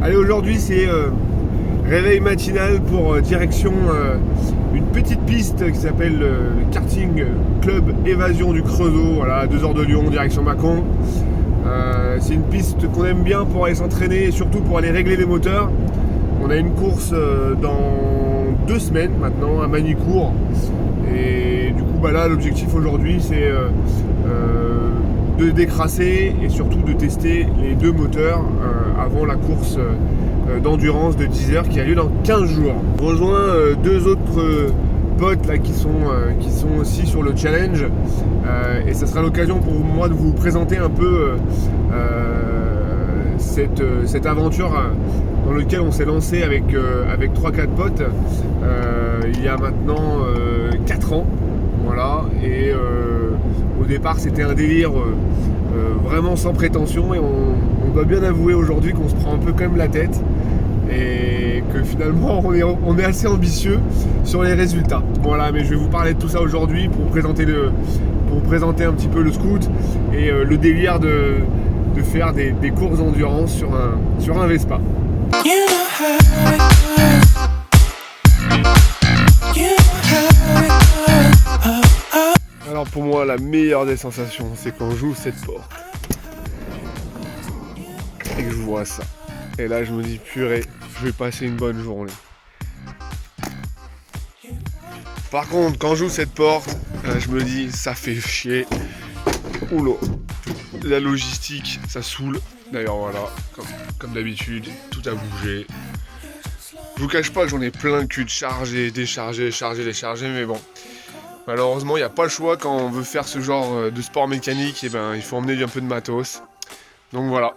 Allez, aujourd'hui c'est réveil matinal pour direction une petite piste qui s'appelle le karting club Évasion du Creusot, voilà, à 2 heures de Lyon, direction Mâcon. C'est une piste qu'on aime bien pour aller s'entraîner et surtout pour aller régler les moteurs. On a une course dans 2 semaines maintenant à Magny-Cours. Et du coup là l'objectif aujourd'hui c'est de décrasser et surtout de tester les 2 moteurs avant la course d'endurance de 10 heures qui a lieu dans 15 jours. On rejoint 2 autres potes là qui sont aussi sur le challenge et ça sera l'occasion pour moi de vous présenter un peu cette aventure dans laquelle on s'est lancé avec 3-4 potes il y a maintenant 4 ans. Voilà, et au départ c'était un délire vraiment sans prétention et on doit bien avouer aujourd'hui qu'on se prend un peu quand même la tête et que finalement on est assez ambitieux sur les résultats. Voilà, mais je vais vous parler de tout ça aujourd'hui pour présenter un petit peu le scoot et le délire de faire des courses d'endurance sur un Vespa. Alors pour moi la meilleure des sensations c'est quand j'ouvre cette porte et que je vois ça. Et là je me dis purée, je vais passer une bonne journée. Par contre quand j'ouvre cette porte, je me dis ça fait chier. Oula, la logistique ça saoule. D'ailleurs voilà, comme d'habitude, tout a bougé. Je vous cache pas que j'en ai plein le cul de charger, décharger, charger, décharger, mais bon. Malheureusement, il n'y a pas le choix quand on veut faire ce genre de sport mécanique, et il faut emmener un peu de matos. Donc voilà.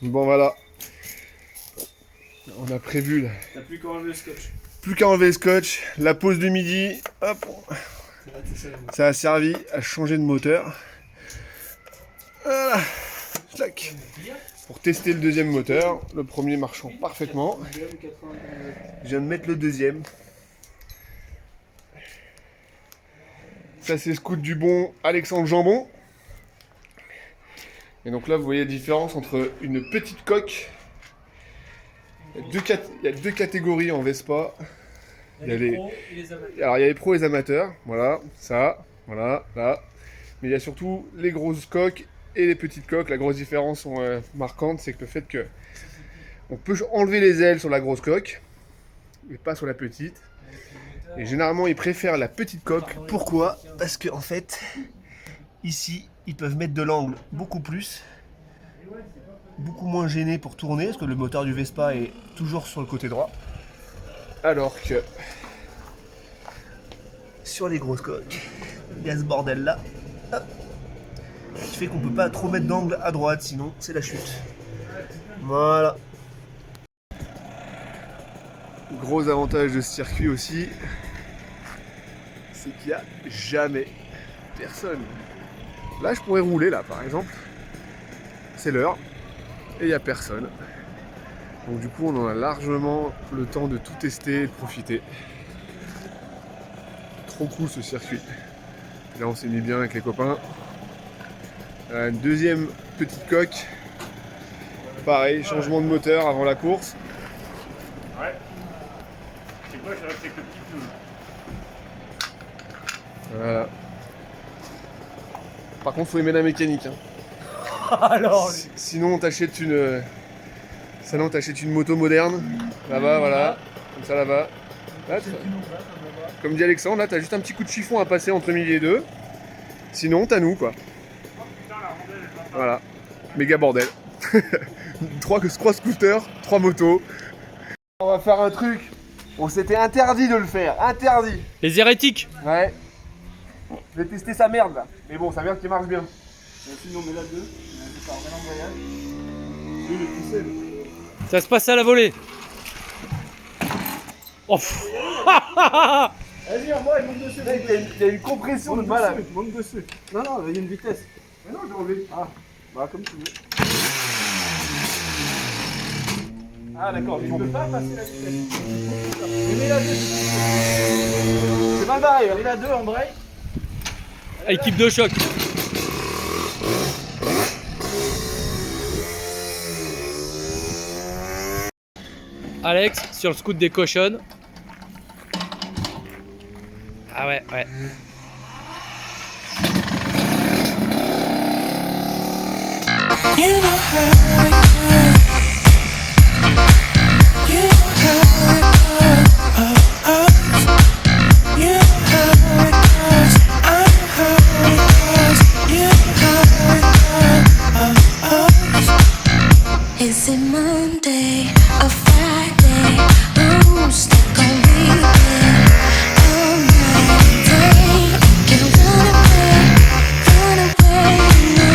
Bon voilà, on a prévu là. T'as plus qu'à enlever le scotch. Plus qu'à enlever le scotch, la pause de midi, hop, ça a servi à changer de moteur. Voilà, tac. Pour tester le deuxième moteur, le premier marchant parfaitement. Je viens de mettre le deuxième. Ça c'est scoot du bon Alexandre Jambon. Et donc là, vous voyez la différence entre une petite coque. Il y a 2 catégories en Vespa. Il y a les pros et les amateurs. Alors il y a les pros et les amateurs, voilà, ça, voilà, là. Mais il y a surtout les grosses coques et les petites coques. La grosse différence marquante, c'est que le fait que on peut enlever les ailes sur la grosse coque, mais pas sur la petite. Et généralement, ils préfèrent la petite coque. Pourquoi ? Parce que en fait, ici, ils peuvent mettre de l'angle beaucoup plus, beaucoup moins gêné pour tourner, parce que le moteur du Vespa est toujours sur le côté droit. Alors que sur les grosses coques, il y a ce bordel là, hop, qui fait qu'on peut pas trop mettre d'angle à droite, sinon c'est la chute. Voilà. Gros avantage de ce circuit aussi, c'est qu'il n'y a jamais personne. Là je pourrais rouler là par exemple, c'est l'heure et il n'y a personne. Donc du coup on en a largement le temps de tout tester et de profiter. Trop cool ce circuit. Là on s'est mis bien avec les copains. Une deuxième petite coque. Pareil, changement de moteur avant la course. Ouais. C'est quoi, je reste avec le petit tout. Voilà. Par contre faut aimer la mécanique. Hein. Alors Sinon on t'achète une Sinon, t'achètes une moto moderne. Là-bas, voilà. Comme ça, là-bas. Là, comme dit Alexandre, là, t'as juste un petit coup de chiffon à passer entre midi et deux. Sinon, t'as nous, quoi. Voilà. Méga bordel. 3 scooters, 3 motos. On va faire un truc. On s'était interdit de le faire. Interdit. Les hérétiques. Ouais. Je vais tester sa merde, là. Mais bon, sa merde qui marche bien. Sinon, on met là deux. On part en voyage. Oui, le tout seul. Ça se passe à la volée. Oh, pff. Vas-y, en bas, il monte dessus. Il y a une compression de malade. Monte dessus. Non, non, il y a une vitesse. Mais non, j'ai enlevé. Ah, bah comme tu veux. Ah d'accord, tu peux pas passer la vitesse. Mais mets la deux. C'est mal barré, mets la deux en break. Équipe de choc. Alex sur le scoot des cochonnes. Ah ouais, ouais. Is it Monday or Friday? Ooh, stuck on weekend all night. Can't run away, no.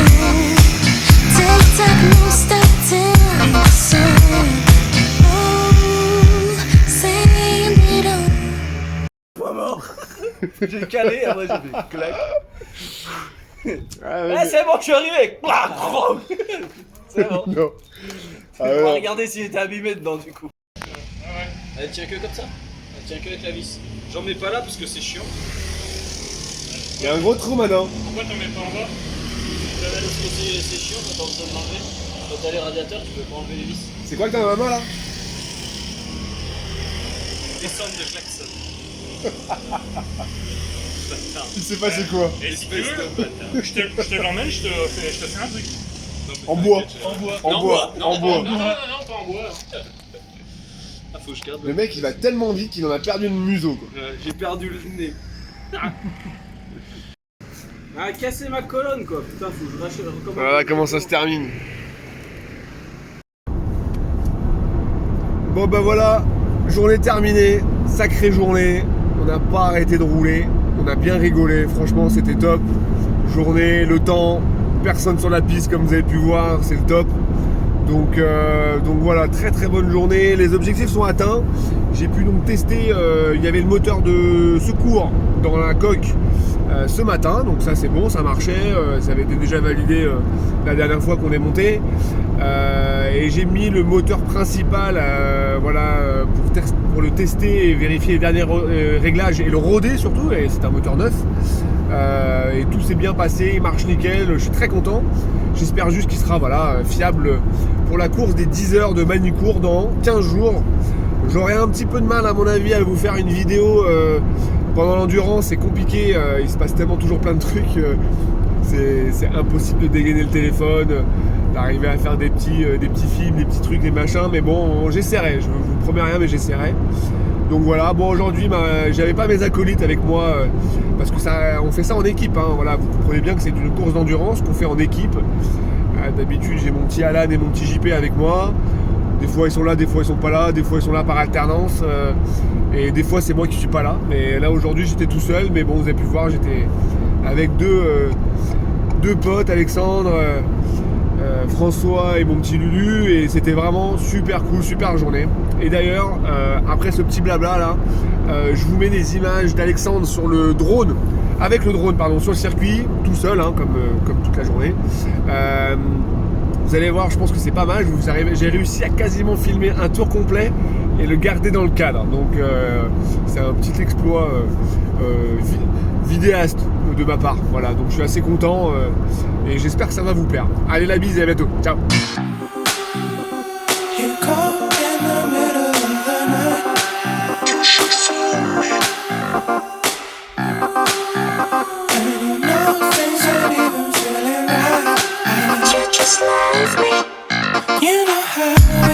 TikTok, no stop till the sun. Oh, saying it all. Pas mort. J'ai calé, après j'ai fait clac. Ah, c'est bon, je suis arrivé. C'est bon. Non. On va regarder s'il était abîmé dedans du coup. Elle tient que comme ça. Elle tient que avec la vis. J'en mets pas là parce que c'est chiant. Il y a un gros trou maintenant. Pourquoi t'en mets pas en bas? Parce que c'est chiant quand t'as besoin de l'enlever. Quand t'as les radiateurs, tu peux pas enlever les vis. C'est quoi que t'as dans la main là? Descendre de klaxon. Il s'est passé quoi? Et si tu veux, je te l'emmène, je te fais un truc. En bois. En bois. En bois. En bois. Non, pas en bois. Ah, faut que je garde. Le mec il va tellement vite qu'il en a perdu une museau quoi. J'ai perdu le nez. Ah, casser ma colonne quoi. Putain, faut que je rachète. Voilà comment ça se termine. Bon bah voilà, journée terminée, sacrée journée. On n'a pas arrêté de rouler, on a bien rigolé, franchement c'était top. Journée, le temps, personne sur la piste comme vous avez pu voir, c'est le top. Donc voilà, très très bonne journée, les objectifs sont atteints. J'ai pu donc tester, il y avait le moteur de secours dans la coque ce matin, donc ça c'est bon, ça marchait, ça avait été déjà validé la dernière fois qu'on est monté. Et j'ai mis le moteur principal voilà, pour le tester et vérifier les derniers réglages et le roder surtout, et c'est un moteur neuf. Et tout s'est bien passé, il marche nickel, je suis très content. J'espère juste qu'il sera voilà, fiable pour la course des 10 heures de Manicourt dans 15 jours. J'aurai un petit peu de mal à mon avis à vous faire une vidéo pendant l'endurance, c'est compliqué, il se passe tellement toujours plein de trucs, c'est impossible de dégainer le téléphone, d'arriver à faire des petits films, des petits trucs, des machins, mais bon j'essaierai, je vous promets rien mais j'essaierai. Donc voilà, bon aujourd'hui j'avais pas mes acolytes avec moi parce que ça, on fait ça en équipe, hein, voilà, vous comprenez bien que c'est une course d'endurance qu'on fait en équipe. D'habitude j'ai mon petit Alan et mon petit JP avec moi. Des fois ils sont là, des fois ils sont pas là, des fois ils sont là par alternance et des fois c'est moi qui suis pas là. Mais là aujourd'hui j'étais tout seul, mais bon vous avez pu voir j'étais avec deux potes, Alexandre, François et mon petit Lulu, et c'était vraiment super cool, super journée. Et d'ailleurs après ce petit blabla là, je vous mets des images d'Alexandre sur le drone, avec le drone pardon, sur le circuit, tout seul hein, comme toute la journée. Vous allez voir, je pense que c'est pas mal. J'ai réussi à quasiment filmer un tour complet et le garder dans le cadre. Donc c'est un petit exploit vidéaste de ma part. Voilà, donc je suis assez content et j'espère que ça va vous plaire. Allez, la bise et à bientôt. Ciao. Just love me. You know how